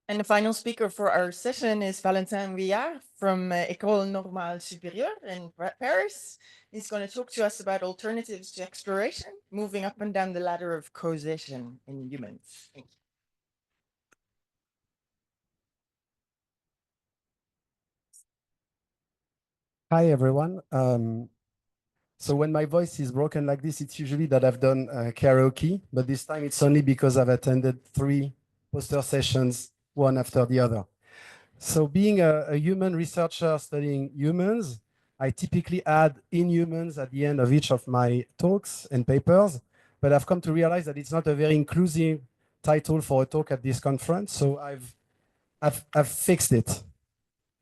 And the final speaker for our session is Valentin Wyart from École Normale Supérieure in Paris. He's going to talk to us about alternatives to exploration, moving up and down the ladder of causation in humans. Thank you. Hi, everyone. So when my voice is broken like this, it's usually that I've done karaoke, but this time it's only because I've attended 3 poster sessions, one after the other. So being a human researcher studying humans, I typically add inhumans at the end of each of my talks and papers, but I've come to realize that it's not a very inclusive title for a talk at this conference, so I've fixed it.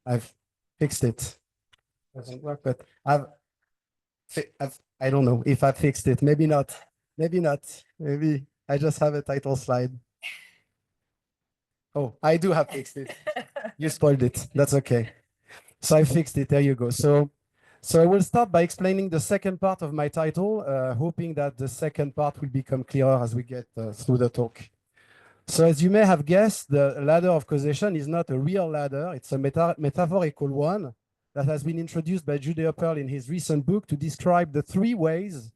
I've fixed it. Doesn't work, but I don't know if I fixed it. Maybe not. Maybe not. Maybe I just have a title slide. Oh, I do have fixed it. You spoiled it. That's okay. So I fixed it. There you go. So I will start by explaining the second part of my title, hoping that the second part will become clearer as we get through the talk. So as you may have guessed, the ladder of causation is not a real ladder. It's a metaphorical one that has been introduced by Judea Pearl in his recent book to describe the 3 ways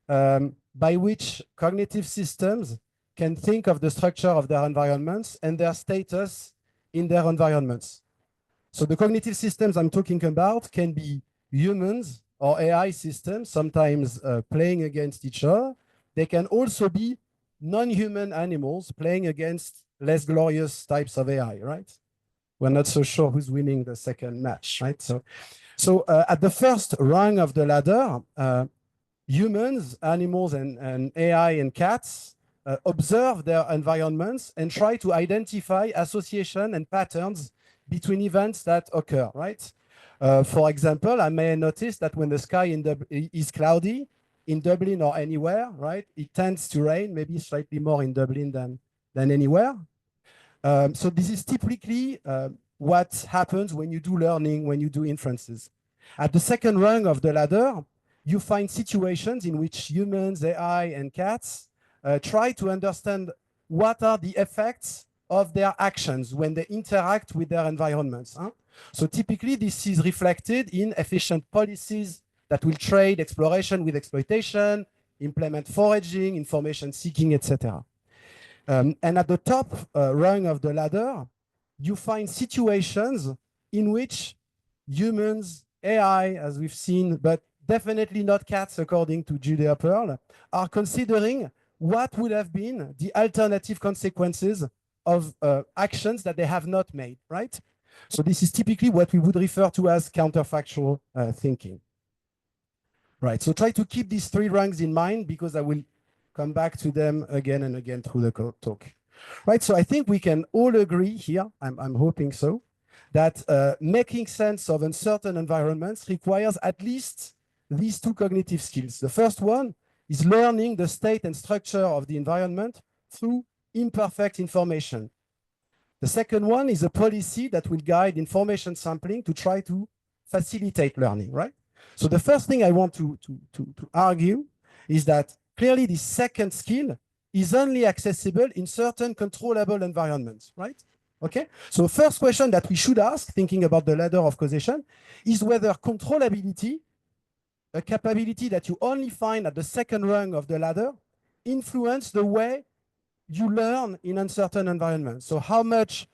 by which cognitive systems can think of the structure of their environments and their status in their environments. So the cognitive systems I'm talking about can be humans or AI systems, sometimes playing against each other. They can also be non-human animals playing against less glorious types of AI, right? We're not so sure who's winning the second match, right? So at the first rung of the ladder, humans, animals, and AI and cats observe their environments and try to identify association and patterns between events that occur, right? For example, I may notice that when the sky is cloudy in Dublin or anywhere, right, it tends to rain, maybe slightly more in Dublin than anywhere. So this is typically what happens when you do learning, when you do inferences. At the second rung of the ladder, you find situations in which humans, AI, and cats try to understand what are the effects of their actions when they interact with their environments. Huh? So typically, this is reflected in efficient policies that will trade exploration with exploitation, implement foraging, information seeking, etc. And at the top rung of the ladder, you find situations in which humans, AI, as we've seen, but definitely not cats, according to Judea Pearl, are considering what would have been the alternative consequences of actions that they have not made, right? So this is typically what we would refer to as counterfactual thinking. Right, so try to keep these 3 rungs in mind because I will come back to them again and again through the talk. Right, so I think we can all agree here, I'm hoping so, that making sense of uncertain environments requires at least these 2 cognitive skills. The first one is learning the state and structure of the environment through imperfect information. The second one is a policy that will guide information sampling to try to facilitate learning, right? So the first thing I want to argue is that clearly the second skill is only accessible in certain controllable environments, right? Okay, so first question that we should ask, thinking about the ladder of causation, is whether controllability, a capability that you only find at the second rung of the ladder, influence the way you learn in uncertain environments. So how much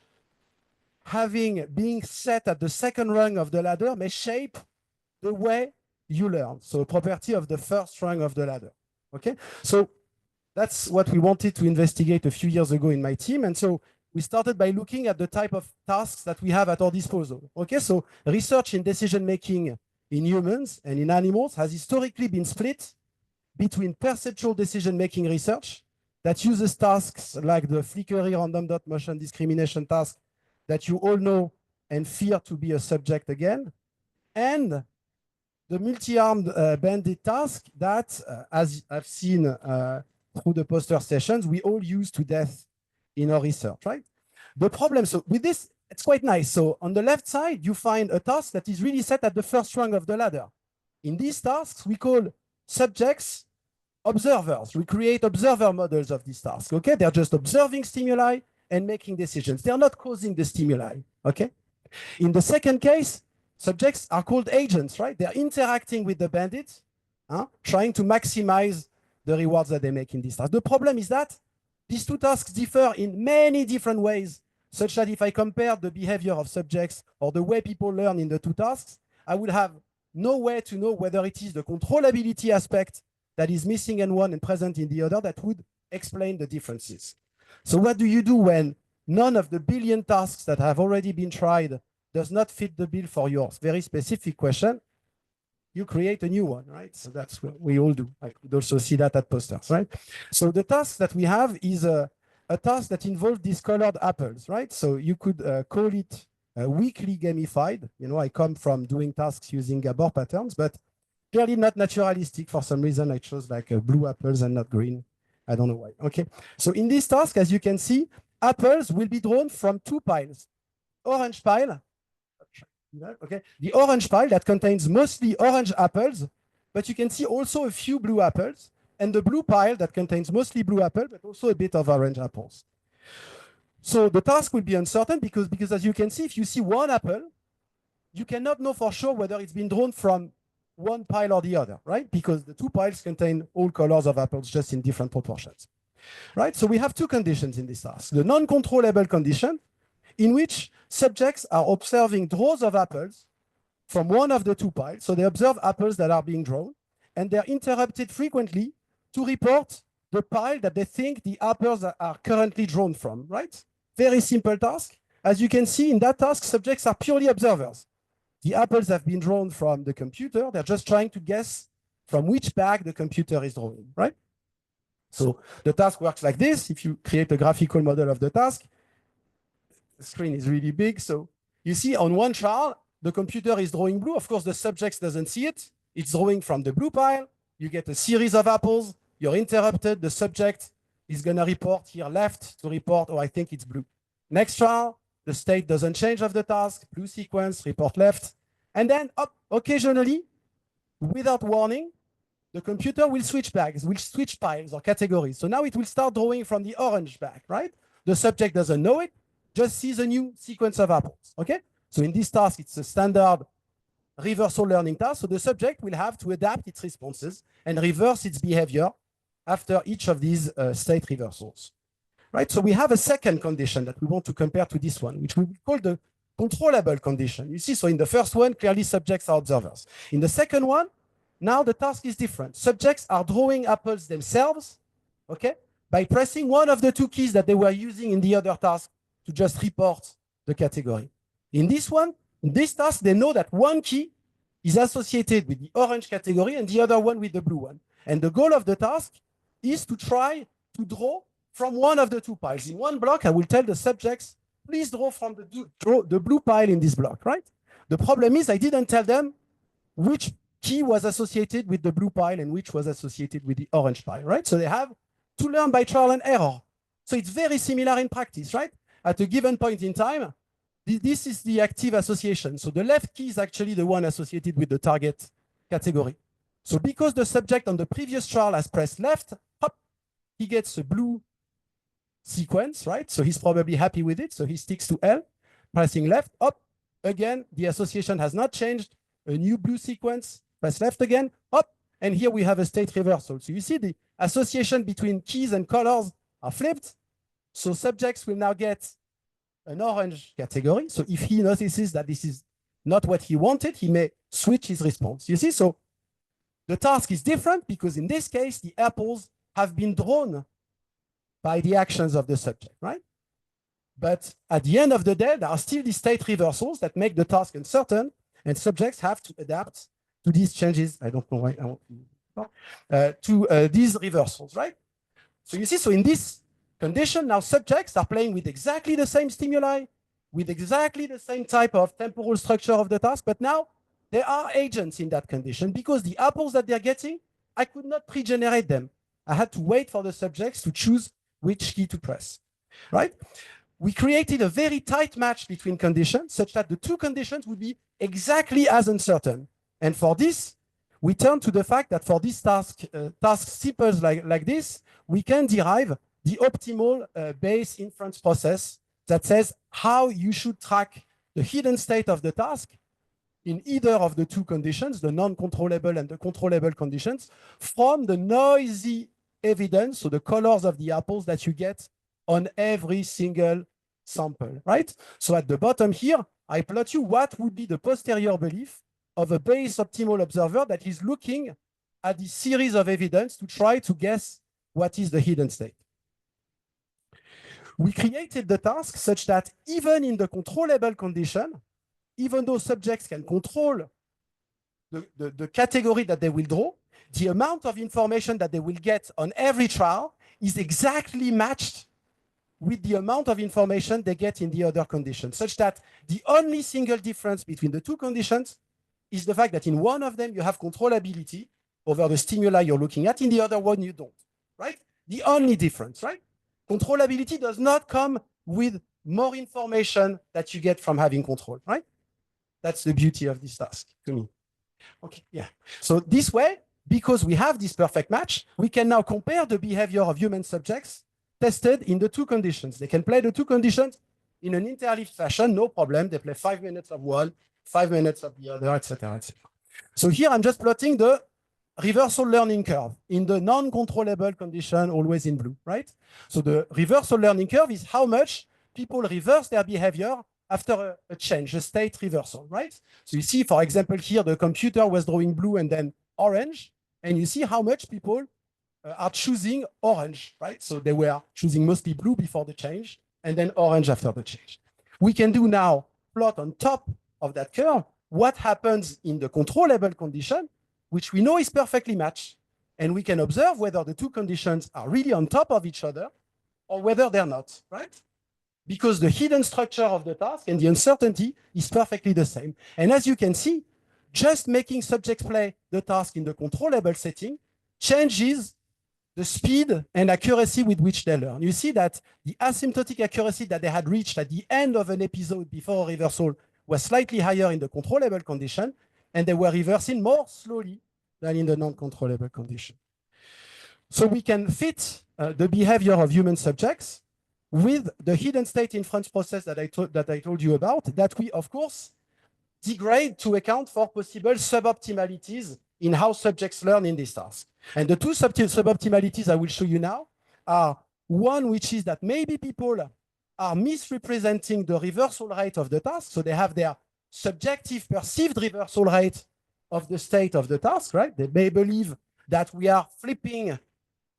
being set at the second rung of the ladder may shape the way you learn. So a property of the first rung of the ladder. Okay, so that's what we wanted to investigate a few years ago in my team. And so we started by looking at the type of tasks that we have at our disposal. Okay, so research in decision-making in humans and in animals has historically been split between perceptual decision-making research that uses tasks like the flickery random dot motion discrimination task that you all know and fear to be a subject again, and the multi-armed bandit task that, as I've seen through the poster sessions, we all use to death in our research, right? The problem, so with this, it's quite nice. So on the left side, you find a task that is really set at the first rung of the ladder. In these tasks, we call subjects observers. We create observer models of these tasks, okay? They're just observing stimuli and making decisions. They are not causing the stimuli, okay? In the second case, subjects are called agents, right? They're interacting with the bandits, trying to maximize the rewards that they make in this task. The problem is that these two tasks differ in many different ways, such that if I compare the behavior of subjects or the way people learn in the two tasks, I would have no way to know whether it is the controllability aspect that is missing in one and present in the other that would explain the differences. So what do you do when none of the billion tasks that have already been tried does not fit the bill for your very specific question? You create a new one, right? So that's what we all do. I could also see that at posters, right? So the task that we have is a task that involves these colored apples, right? So you could call it weakly gamified. You know, I come from doing tasks using Gabor patterns, but clearly not naturalistic. For some reason, I chose like blue apples and not green. I don't know why. Okay. So in this task, as you can see, apples will be drawn from two piles. Orange pile. Okay. The orange pile that contains mostly orange apples, but you can see also a few blue apples, and the blue pile that contains mostly blue apples, but also a bit of orange apples. So the task will be uncertain because as you can see, if you see one apple, you cannot know for sure whether it's been drawn from one pile or the other, right? Because the two piles contain all colors of apples just in different proportions, right? So we have two conditions in this task. The non-controllable condition, in which subjects are observing draws of apples from one of the two piles. So they observe apples that are being drawn, and they're interrupted frequently to report the pile that they think the apples are currently drawn from, right? Very simple task. As you can see in that task, subjects are purely observers. The apples have been drawn from the computer. They're just trying to guess from which bag the computer is drawing, right? So the task works like this. If you create a graphical model of the task, the screen is really big. So you see on one chart, the computer is drawing blue. Of course, the subject doesn't see it. It's drawing from the blue pile. You get a series of apples. You're interrupted. The subject is going to report here left to report, oh, I think it's blue. Next chart, the state doesn't change of the task. Blue sequence, report left. And then occasionally, without warning, the computer will switch bags, will switch piles or categories. So now it will start drawing from the orange bag, right? The subject doesn't know it, just sees a new sequence of apples, okay? So in this task, it's a standard reversal learning task. So the subject will have to adapt its responses and reverse its behavior after each of these state reversals, right? So we have a second condition that we want to compare to this one, which we will call the controllable condition. You see, so in the first one, clearly subjects are observers. In the second one, now the task is different. Subjects are drawing apples themselves, okay, by pressing one of the two keys that they were using in the other task to just report the category. In this one, in this task, they know that one key is associated with the orange category and the other one with the blue one. And the goal of the task is to try to draw from one of the two piles. In one block, I will tell the subjects, please draw from the blue pile in this block, right? The problem is I didn't tell them which key was associated with the blue pile and which was associated with the orange pile, right? So they have to learn by trial and error. So it's very similar in practice, right? At a given point in time, this is the active association. So the left key is actually the one associated with the target category. So because the subject on the previous trial has pressed left, hop, he gets a blue sequence, right? So he's probably happy with it. So he sticks to L, pressing left, up. Again, the association has not changed. A new blue sequence, press left again, up. And here we have a state reversal. So you see the association between keys and colors are flipped. So subjects will now get an orange category. So if he notices that this is not what he wanted, he may switch his response. You see, so the task is different because in this case, the apples have been drawn by the actions of the subject, right? But at the end of the day, there are still these state reversals that make the task uncertain, and subjects have to adapt to these changes. I don't know why I want to these reversals, right? So you see, so in this condition, now subjects are playing with exactly the same stimuli, with exactly the same type of temporal structure of the task, but now there are agents in that condition because the apples that they're getting, I could not pre-generate them. I had to wait for the subjects to choose which key to press, right? We created a very tight match between conditions such that the two conditions would be exactly as uncertain. And for this, we turn to the fact that for this task, simple like this, we can derive the optimal Bayes inference process that says how you should track the hidden state of the task in either of the two conditions, the non-controllable and the controllable conditions, from the noisy evidence, so the colors of the apples that you get on every single sample, right? So at the bottom here, I plot you what would be the posterior belief of a Bayes optimal observer that is looking at this series of evidence to try to guess what is the hidden state. We created the task such that even in the controllable condition, even though subjects can control the category that they will draw, the amount of information that they will get on every trial is exactly matched with the amount of information they get in the other conditions, such that the only single difference between the two conditions is the fact that in one of them you have controllability over the stimuli you're looking at, in the other one you don't, right? The only difference, right? Controllability does not come with more information that you get from having control, right? That's the beauty of this task to me. Okay, yeah. So this way, because we have this perfect match, we can now compare the behavior of human subjects tested in the two conditions. They can play the two conditions in an interleaved fashion, no problem. They play 5 minutes of one, 5 minutes of the other, etc., etc. So here I'm just plotting the reversal learning curve in the non-controllable condition, always in blue, right? So the reversal learning curve is how much people reverse their behavior after a change, a state reversal, right? So you see, for example, here the computer was drawing blue and then orange, and you see how much people are choosing orange, right? So they were choosing mostly blue before the change, and then orange after the change. We can do now plot on top of that curve what happens in the controllable condition, which we know is perfectly matched, and we can observe whether the two conditions are really on top of each other or whether they're not, right? Because the hidden structure of the task and the uncertainty is perfectly the same. And as you can see, just making subjects play the task in the controllable setting changes the speed and accuracy with which they learn. You see that the asymptotic accuracy that they had reached at the end of an episode before a reversal was slightly higher in the controllable condition, and they were reversing more slowly than in the non-controllable condition. So we can fit the behavior of human subjects with the hidden state inference process that I told you about, that we, of course, degrade to account for possible suboptimalities in how subjects learn in this task. And the two suboptimalities I will show you now are one, which is that maybe people are misrepresenting the reversal rate of the task. So they have their subjective perceived reversal rate of the state of the task, right? They may believe that we are flipping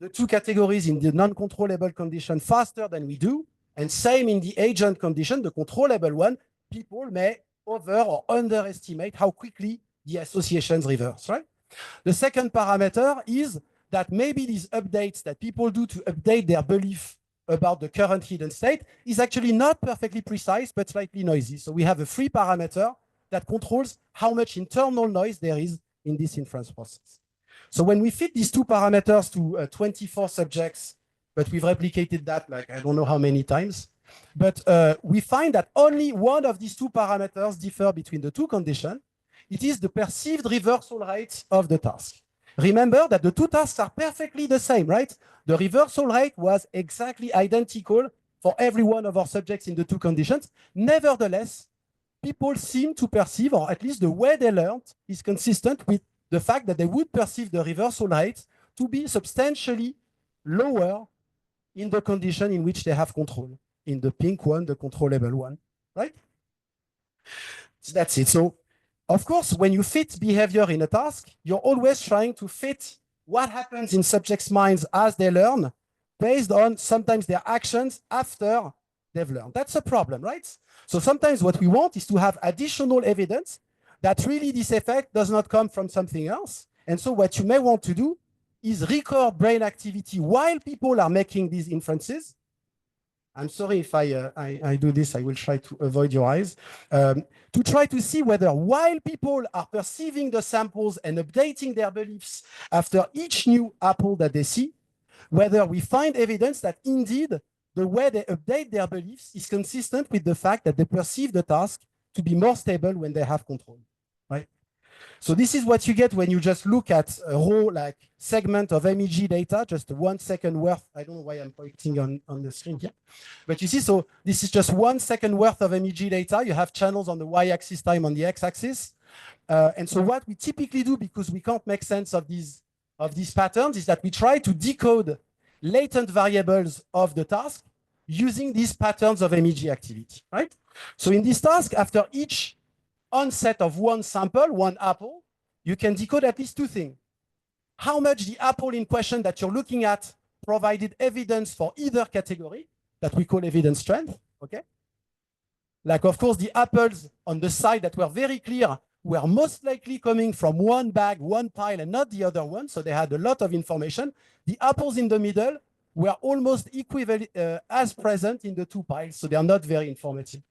the two categories in the non-controllable condition faster than we do. And same in the agent condition, the controllable one, people may over or underestimate how quickly the associations reverse, right? The second parameter is that maybe these updates that people do to update their belief about the current hidden state is actually not perfectly precise, but slightly noisy. So we have a free parameter that controls how much internal noise there is in this inference process. So when we fit these two parameters to 24 subjects, but we've replicated that like I don't know how many times, but we find that only one of these two parameters differ between the two conditions. It is the perceived reversal rate of the task. Remember that the two tasks are perfectly the same, right? The reversal rate was exactly identical for every one of our subjects in the two conditions. Nevertheless, people seem to perceive, or at least the way they learned is consistent with the fact that they would perceive the reversal rate to be substantially lower in the condition in which they have control. In the pink one, the controllable one, right? So that's it. So, of course, when you fit behavior in a task, you're always trying to fit what happens in subjects' minds as they learn based on sometimes their actions after they've learned. That's a problem, right? So sometimes what we want is to have additional evidence that really this effect does not come from something else. And so what you may want to do is record brain activity while people are making these inferences. I'm sorry if I do this, I will try to avoid your eyes. To try to see whether while people are perceiving the samples and updating their beliefs after each new apple that they see, whether we find evidence that indeed the way they update their beliefs is consistent with the fact that they perceive the task to be more stable when they have control, right? So this is what you get when you just look at a raw like segment of MEG data, just 1 second worth. I don't know why I'm pointing on the screen here. But you see, so this is just 1 second worth of MEG data. You have channels on the y-axis, time on the x-axis. And so what we typically do, because we can't make sense of these patterns, is that we try to decode latent variables of the task using these patterns of MEG activity, right? So in this task, after each onset of one sample, one apple, you can decode at least two things. How much the apple in question that you're looking at provided evidence for either category, that we call evidence strength, okay? Like, of course, the apples on the side that were very clear were most likely coming from one bag, one pile, and not the other one, so they had a lot of information. The apples in the middle were almost equivalent as present in the two piles, so they are not very informative.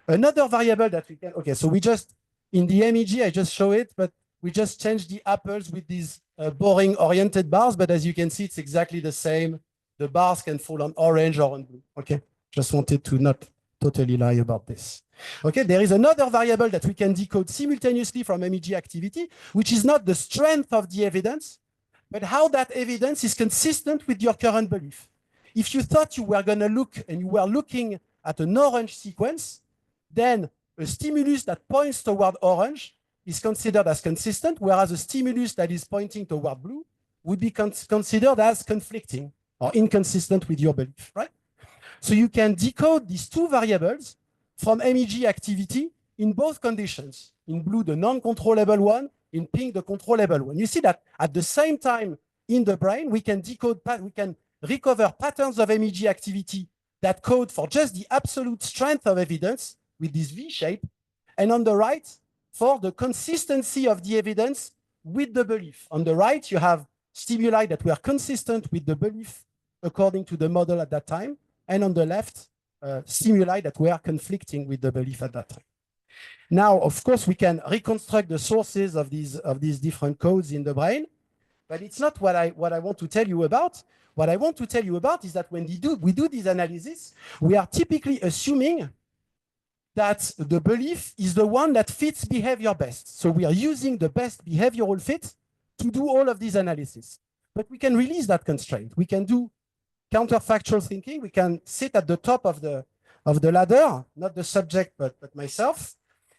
Another variable that we can, okay, so we just, in the MEG, I just show it, but we just changed the apples with these boring oriented bars, but as you can see, it's exactly the same. The bars can fall on orange or on blue, okay? Just wanted to not totally lie about this. Okay, there is another variable that we can decode simultaneously from MEG activity, which is not the strength of the evidence, but how that evidence is consistent with your current belief. If you thought you were going to look and you were looking at an orange sequence, then a stimulus that points toward orange is considered as consistent, whereas a stimulus that is pointing toward blue would be considered as conflicting or inconsistent with your belief, right? So you can decode these two variables from MEG activity in both conditions. In blue, the non-controllable one, in pink, the controllable one. You see that at the same time in the brain, we can recover patterns of MEG activity that code for just the absolute strength of evidence with this V shape, and on the right, for the consistency of the evidence with the belief. On the right, you have stimuli that were consistent with the belief according to the model at that time, and on the left, stimuli that were conflicting with the belief at that time. Now, of course, we can reconstruct the sources of these different codes in the brain, but it's not what I want to tell you about. What I want to tell you about is that when we do this analysis, we are typically assuming that the belief is the one that fits behavior best. So we are using the best behavioral fit to do all of these analysis. But we can release that constraint. We can do counterfactual thinking. We can sit at the top of the ladder, not the subject, but myself,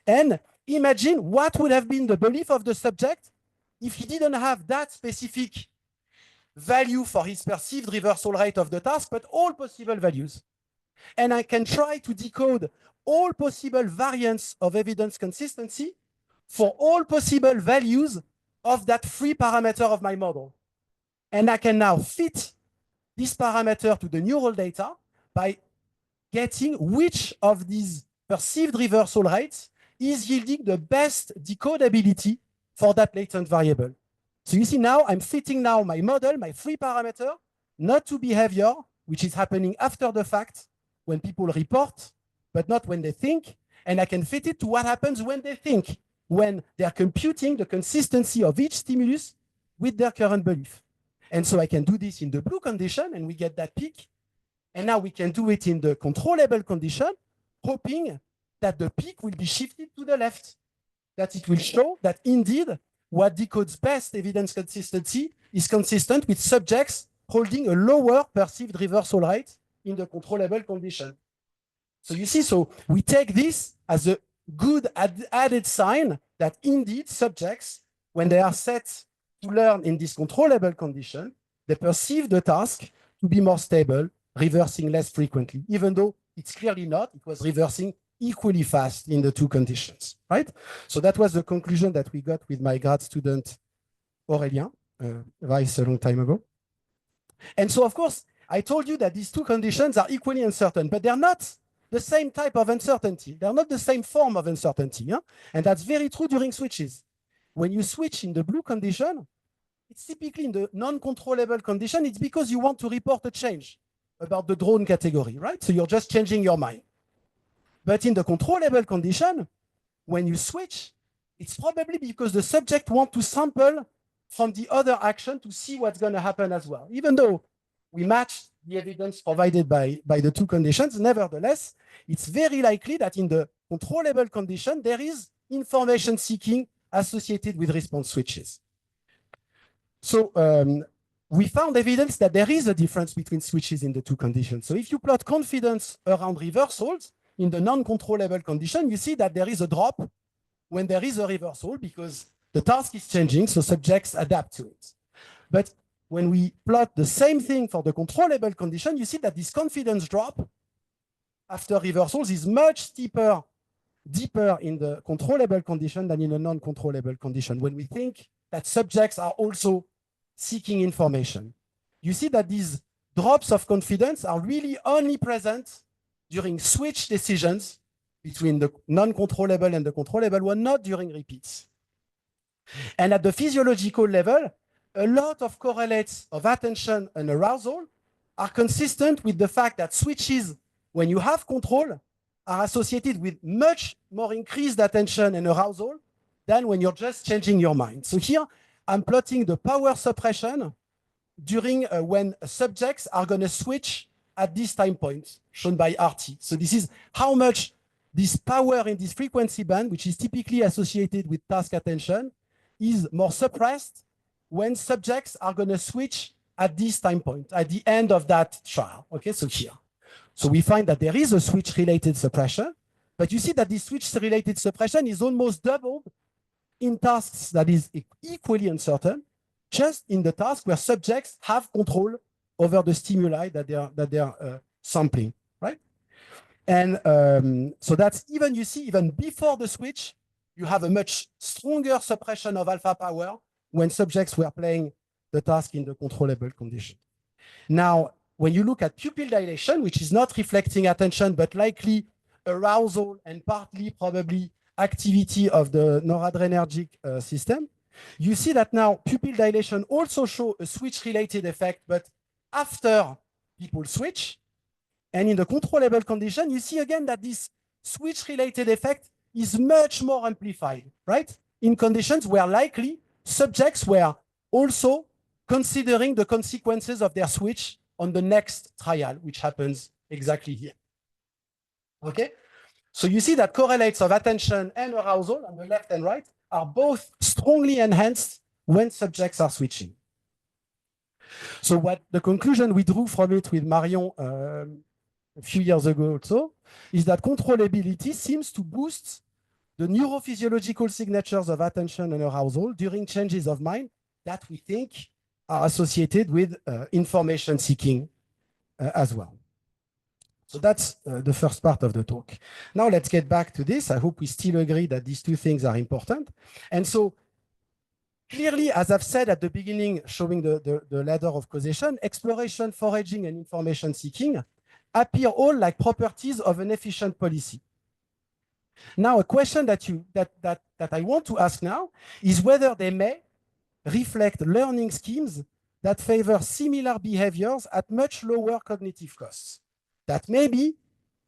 and imagine what would have been the belief of the subject if he didn't have that specific value for his perceived reversal rate of the task, but all possible values. And I can try to decode all possible variants of evidence consistency for all possible values of that free parameter of my model. And I can now fit this parameter to the neural data by getting which of these perceived reversal rates is yielding the best decodability for that latent variable. So you see now, I'm fitting now my model, my free parameter, not to behavior, which is happening after the fact when people report, but not when they think. And I can fit it to what happens when they think, when they're computing the consistency of each stimulus with their current belief. And so I can do this in the blue condition, and we get that peak. And now we can do it in the controllable condition, hoping that the peak will be shifted to the left, that it will show that indeed what decodes best evidence consistency is consistent with subjects holding a lower perceived reversal rate in the controllable condition. So you see, so we take this as a good added sign that indeed subjects, when they are set to learn in this controllable condition, they perceive the task to be more stable, reversing less frequently, even though it's clearly not. It was reversing equally fast in the two conditions, right? So that was the conclusion that we got with my grad student, Aurélien, Weiss, a long time ago. And so, of course, I told you that these two conditions are equally uncertain, but they're not the same type of uncertainty. They're not the same form of uncertainty. Huh? And that's very true during switches. When you switch in the blue condition, it's typically in the non-controllable condition. It's because you want to report a change about the drone category, right? So you're just changing your mind. But in the controllable condition, when you switch, it's probably because the subject wants to sample from the other action to see what's going to happen as well. Even though we match the evidence provided by the two conditions, nevertheless, it's very likely that in the controllable condition, there is information seeking associated with response switches. So we found evidence that there is a difference between switches in the two conditions. So if you plot confidence around reversals in the non-controllable condition, you see that there is a drop when there is a reversal because the task is changing, so subjects adapt to it. But when we plot the same thing for the controllable condition, you see that this confidence drop after reversals is much steeper, deeper in the controllable condition than in a non-controllable condition. When we think that subjects are also seeking information, you see that these drops of confidence are really only present during switch decisions between the non-controllable and the controllable one, not during repeats. And at the physiological level, a lot of correlates of attention and arousal are consistent with the fact that switches, when you have control, are associated with much more increased attention and arousal than when you're just changing your mind. So here, I'm plotting the power suppression during when subjects are going to switch at this time point, shown by RT. So this is how much this power in this frequency band, which is typically associated with task attention, is more suppressed when subjects are going to switch at this time point, at the end of that trial. Okay, so here. So we find that there is a switch-related suppression, but you see that this switch-related suppression is almost doubled in tasks that is equally uncertain, just in the task where subjects have control over the stimuli that they're sampling, right? And so that's even, you see, even before the switch, you have a much stronger suppression of alpha power when subjects were playing the task in the controllable condition. Now, when you look at pupil dilation, which is not reflecting attention, but likely arousal and partly probably activity of the noradrenergic system, you see that now pupil dilation also show a switch-related effect, but after people switch. And in the controllable condition, you see again that this switch-related effect is much more amplified, right? In conditions where likely subjects were also considering the consequences of their switch on the next trial, which happens exactly here. Okay? So you see that correlates of attention and arousal on the left and right are both strongly enhanced when subjects are switching. So what the conclusion we drew from it with Marion a few years ago also is that controllability seems to boost the neurophysiological signatures of attention and arousal during changes of mind that we think are associated with information seeking as well. So that's the first part of the talk. Now let's get back to this. I hope we still agree that these two things are important. And so clearly, as I've said at the beginning, showing the ladder of causation, exploration, foraging, and information seeking appear all like properties of an efficient policy. Now, a question that I want to ask now is whether they may reflect learning schemes that favor similar behaviors at much lower cognitive costs. That maybe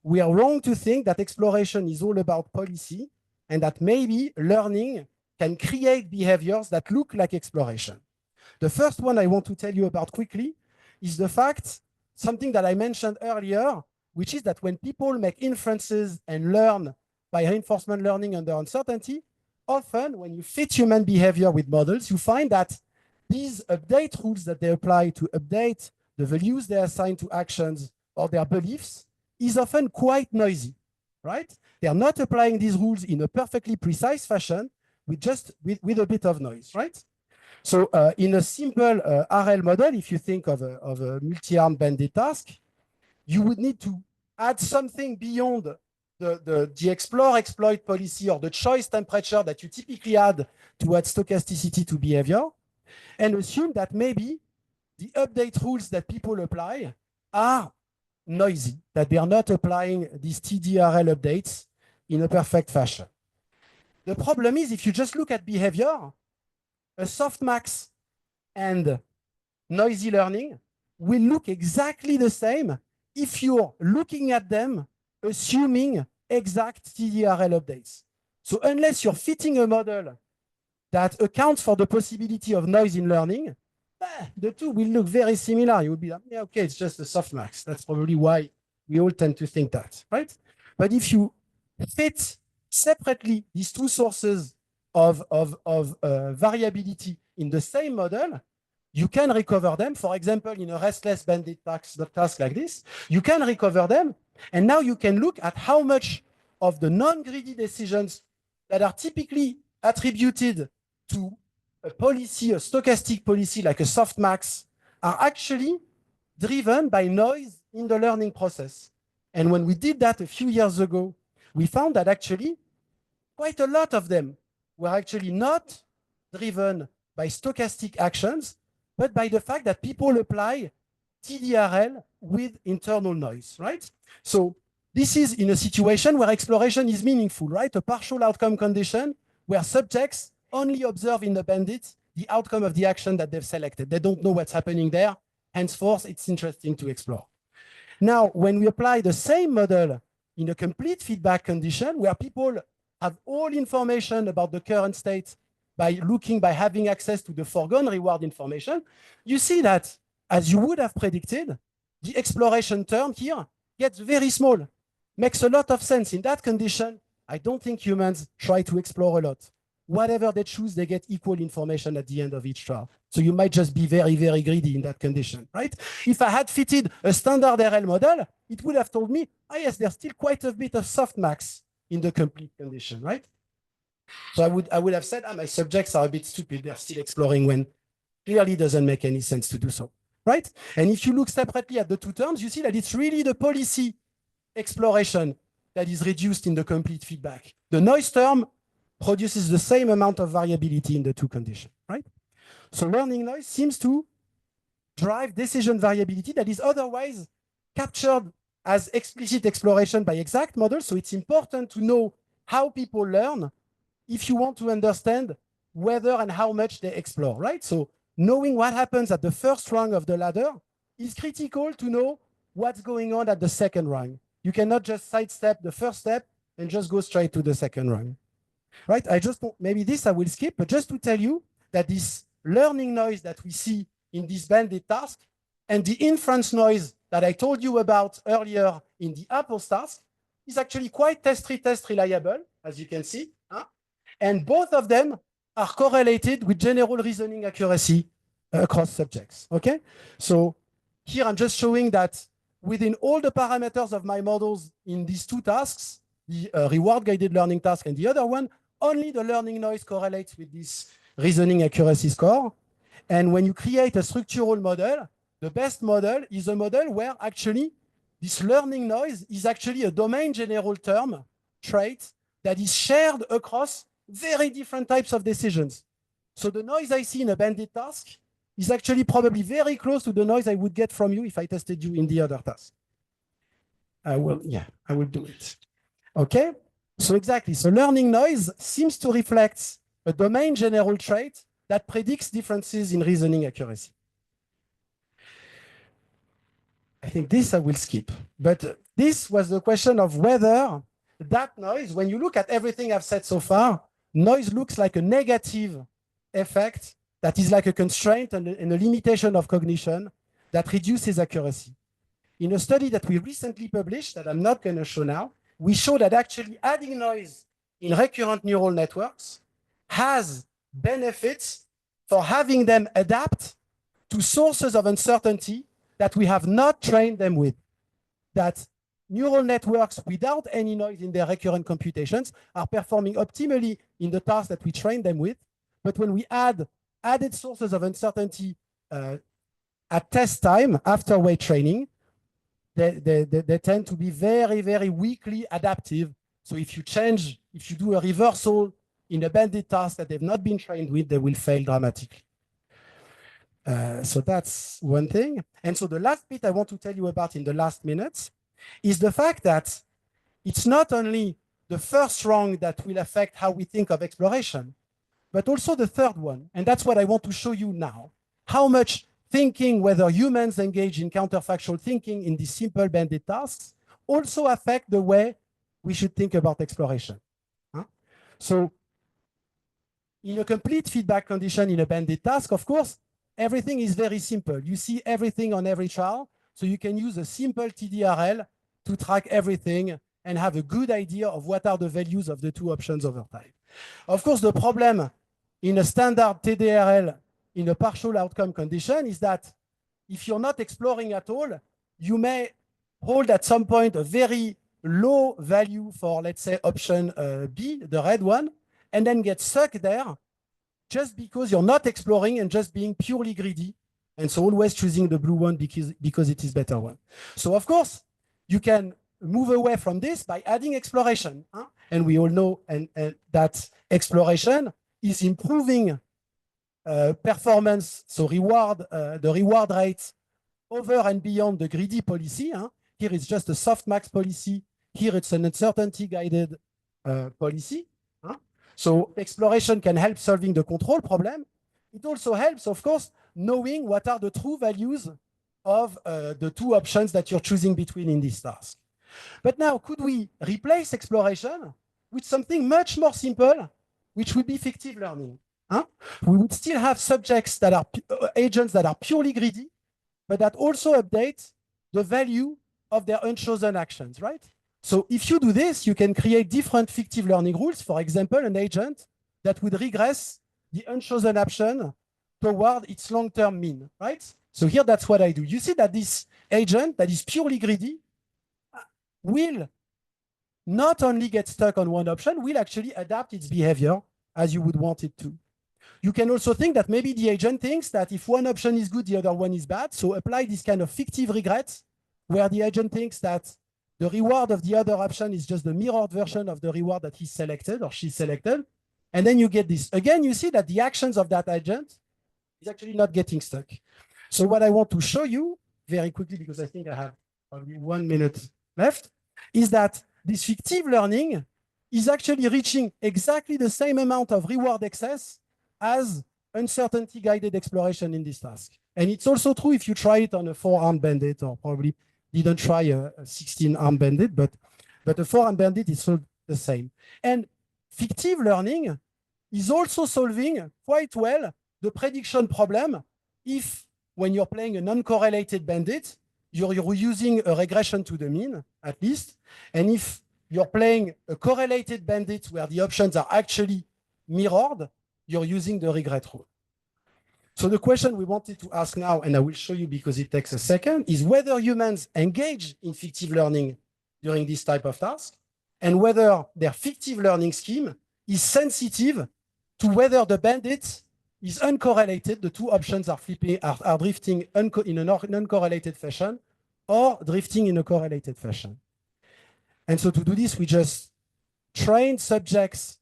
we are wrong to think that exploration is all about policy and that maybe learning can create behaviors that look like exploration. The first one I want to tell you about quickly is the fact, something that I mentioned earlier, which is that when people make inferences and learn by reinforcement learning under uncertainty, often when you fit human behavior with models, you find that these update rules that they apply to update the values they assign to actions or their beliefs is often quite noisy, right? They are not applying these rules in a perfectly precise fashion with a bit of noise, right? So in a simple RL model, if you think of a multi-armed bandit task, you would need to add something beyond the explore exploit policy or the choice temperature that you typically add to add stochasticity to behavior, and assume that maybe the update rules that people apply are noisy, that they are not applying these TDRL updates in a perfect fashion. The problem is if you just look at behavior, a softmax and noisy learning will look exactly the same if you're looking at them assuming exact TDRL updates. So unless you're fitting a model that accounts for the possibility of noise in learning, the two will look very similar. You will be like, yeah, okay, it's just a softmax. That's probably why we all tend to think that, right? But if you fit separately these two sources of variability in the same model, you can recover them. For example, in a restless bandit task like this, you can recover them. And now you can look at how much of the non-greedy decisions that are typically attributed to a policy, a stochastic policy like a softmax, are actually driven by noise in the learning process. And when we did that a few years ago, we found that actually quite a lot of them were actually not driven by stochastic actions, but by the fact that people apply TDRL with internal noise, right? So this is in a situation where exploration is meaningful, right? A partial outcome condition where subjects only observe in the bandit the outcome of the action that they've selected. They don't know what's happening there. Henceforth, it's interesting to explore. Now, when we apply the same model in a complete feedback condition where people have all information about the current state by having access to the foregone reward information, you see that, as you would have predicted, the exploration term here gets very small. Makes a lot of sense. In that condition, I don't think humans try to explore a lot. Whatever they choose, they get equal information at the end of each trial. So you might just be very, very greedy in that condition, right? If I had fitted a standard RL model, it would have told me, oh yes, there's still quite a bit of softmax in the complete condition, right? So I would have said, my subjects are a bit stupid. They're still exploring when clearly doesn't make any sense to do so, right? And if you look separately at the two terms, you see that it's really the policy exploration that is reduced in the complete feedback. The noise term produces the same amount of variability in the two conditions, right? So learning noise seems to drive decision variability that is otherwise captured as explicit exploration by exact models. So it's important to know how people learn if you want to understand whether and how much they explore, right? So knowing what happens at the first rung of the ladder is critical to know what's going on at the second rung. You cannot just sidestep the first step and just go straight to the second rung, right? Maybe this I will skip, but just to tell you that this learning noise that we see in this bandit task and the inference noise that I told you about earlier in the apples task is actually quite test reliable, as you can see. And both of them are correlated with general reasoning accuracy across subjects, okay? So here I'm just showing that within all the parameters of my models in these two tasks, the reward-guided learning task and the other one, only the learning noise correlates with this reasoning accuracy score. And when you create a structural model, the best model is a model where actually this learning noise is actually a domain general term trait that is shared across very different types of decisions. So the noise I see in a bandit task is actually probably very close to the noise I would get from you if I tested you in the other task. I will do it. Okay, so exactly. So learning noise seems to reflect a domain general trait that predicts differences in reasoning accuracy. I think this I will skip, but this was the question of whether that noise, when you look at everything I've said so far, noise looks like a negative effect that is like a constraint and a limitation of cognition that reduces accuracy. In a study that we recently published that I'm not going to show now, we show that actually adding noise in recurrent neural networks has benefits for having them adapt to sources of uncertainty that we have not trained them with. That neural networks without any noise in their recurrent computations are performing optimally in the tasks that we train them with. But when we add added sources of uncertainty at test time after weight training, they tend to be very, very weakly adaptive. So if you do a reversal in a bandit task that they've not been trained with, they will fail dramatically. So that's one thing. And so the last bit I want to tell you about in the last minutes is the fact that it's not only the first rung that will affect how we think of exploration, but also the third one. And that's what I want to show you now. How much thinking, whether humans engage in counterfactual thinking in these simple bandit tasks, also affect the way we should think about exploration. So in a complete feedback condition in a bandit task, of course, everything is very simple. You see everything on every trial, so you can use a simple TDRL to track everything and have a good idea of what are the values of the two options over time. Of course, the problem in a standard TDRL in a partial outcome condition is that if you're not exploring at all, you may hold at some point a very low value for, let's say, option B, the red one, and then get stuck there just because you're not exploring and just being purely greedy. And so always choosing the blue one because it is better one. So of course, you can move away from this by adding exploration. Huh? And we all know that exploration is improving performance, so the reward rate over and beyond the greedy policy. Huh? Here it's just a softmax policy. Here it's an uncertainty guided policy. Huh? So exploration can help solving the control problem. It also helps, of course, knowing what are the true values of the two options that you're choosing between in this task. But now, could we replace exploration with something much more simple, which would be fictive learning? Huh? We would still have subjects that are agents that are purely greedy, but that also update the value of their unchosen actions, right? So if you do this, you can create different fictive learning rules. For example, an agent that would regress the unchosen action toward its long-term mean, right? So here, that's what I do. You see that this agent that is purely greedy will not only get stuck on one option, will actually adapt its behavior as you would want it to. You can also think that maybe the agent thinks that if one option is good, the other one is bad. So apply this kind of fictive regret where the agent thinks that the reward of the other option is just the mirrored version of the reward that he selected or she selected. And then you get this. Again, you see that the actions of that agent is actually not getting stuck. So what I want to show you very quickly, because I think I have only 1 minute left, is that this fictive learning is actually reaching exactly the same amount of reward excess as uncertainty guided exploration in this task. And it's also true if you try it on a 4-armed bandit, or probably didn't try a 16-armed bandit, but a 4-armed bandit is still the same. And fictive learning is also solving quite well the prediction problem if, when you're playing an uncorrelated bandit, you're using a regression to the mean, at least. And if you're playing a correlated bandit where the options are actually mirrored, you're using the regret rule. So the question we wanted to ask now, and I will show you because it takes a second, is whether humans engage in fictive learning during this type of task, and whether their fictive learning scheme is sensitive to whether the bandit is uncorrelated, the two options are drifting in an uncorrelated fashion or drifting in a correlated fashion. And so to do this, we just trained subjects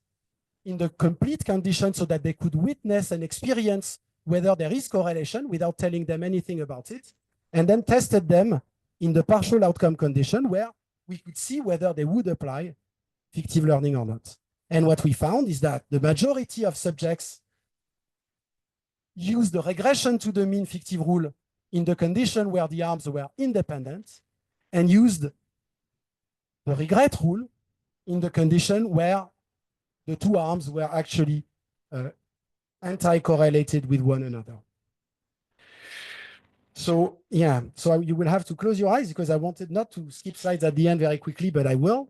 in the complete condition so that they could witness and experience whether there is correlation without telling them anything about it, and then tested them in the partial outcome condition where we could see whether they would apply fictive learning or not. And what we found is that the majority of subjects use the regression to the mean fictive rule in the condition where the arms were independent, and used the regret rule in the condition where the two arms were actually anti-correlated with one another. So yeah, so you will have to close your eyes because I wanted not to skip slides at the end very quickly, but I will.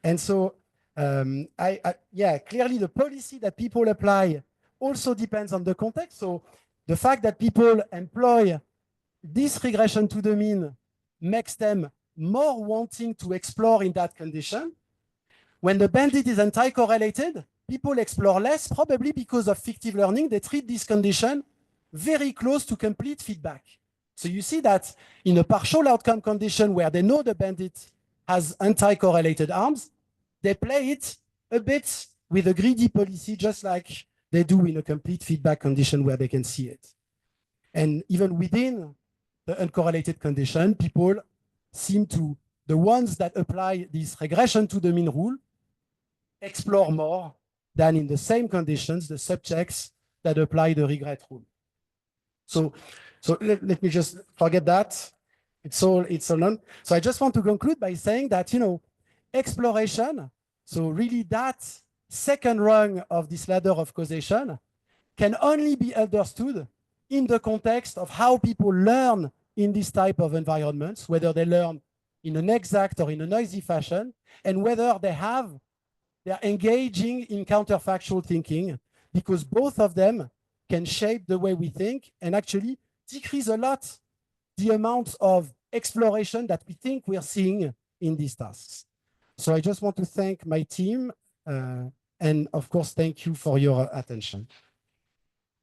And so yeah, clearly the policy that people apply also depends on the context. So the fact that people employ this regression to the mean makes them more wanting to explore in that condition. When the bandit is anti-correlated, people explore less, probably because of fictive learning. They treat this condition very close to complete feedback. So you see that in a partial outcome condition where they know the bandit has anti-correlated arms, they play it a bit with a greedy policy, just like they do in a complete feedback condition where they can see it. And even within the uncorrelated condition, people seem to, the ones that apply this regression to the mean rule, explore more than in the same conditions, the subjects that apply the regret rule. So let me just forget that. It's all on. So I just want to conclude by saying that, exploration, so really that second rung of this ladder of causation can only be understood in the context of how people learn in this type of environments, whether they learn in an exact or in a noisy fashion, and whether they're engaging in counterfactual thinking, because both of them can shape the way we think and actually decrease a lot the amount of exploration that we think we're seeing in these tasks. So I just want to thank my team and of course, thank you for your attention.